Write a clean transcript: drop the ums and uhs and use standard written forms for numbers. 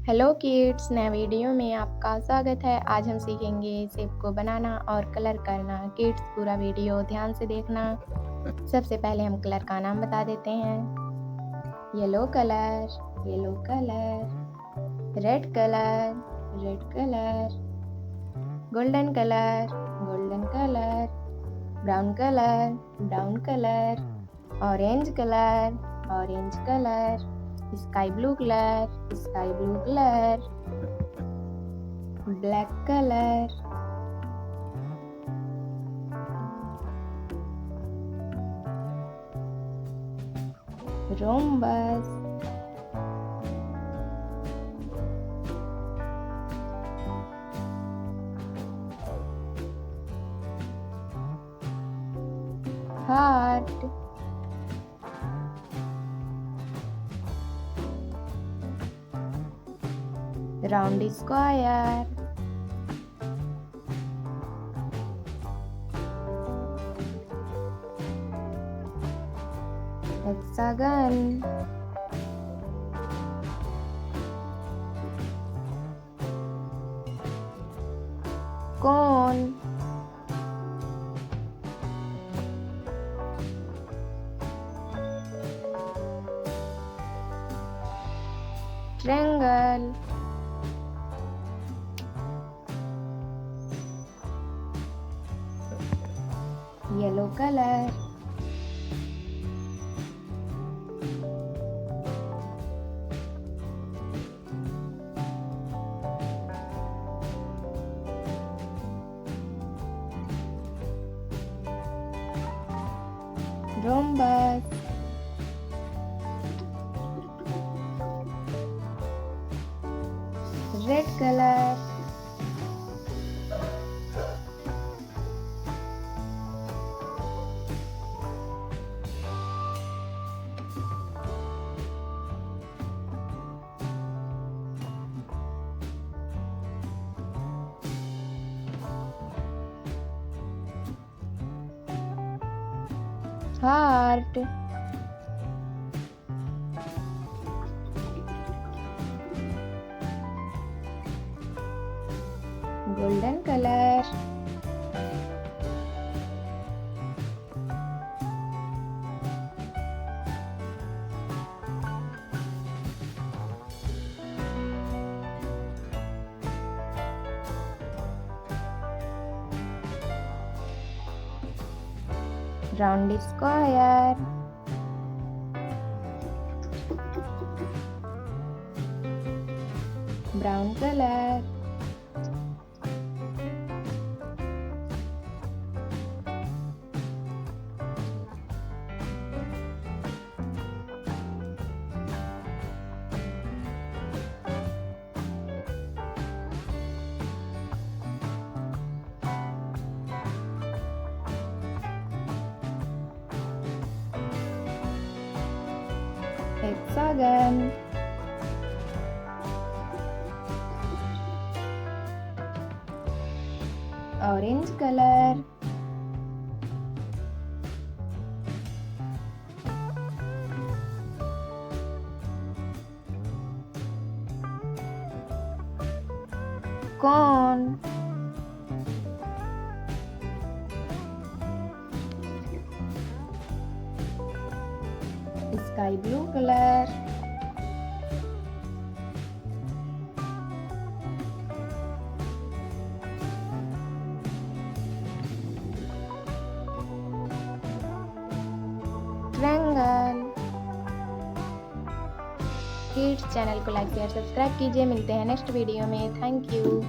Hello kids, नए video में आपका स्वागत है। आज हम सीखेंगे शेप को बनाना और कलर करना। किड्स पूरा वीडियो ध्यान से देखना। सबसे पहले हम कलर का नाम बता देते हैं। Yellow colour, yellow colour. Red colour, red colour. Golden colour, golden colour. Brown colour, brown colour. Orange colour, orange colour. Sky blue colour, sky blue colour. Black colour. Rhombus. Heart. Round square. Hexagon. Cone. Triangle. Yellow colour. Rhombus. Red colour. Heart. Golden colour. Round square. Brown colour. Hexagon. Orange colour. Cone. Sky blue colour. Triangle. Kids channel को like share subscribe कीजिए। मिलते हैं next video में। Thank you.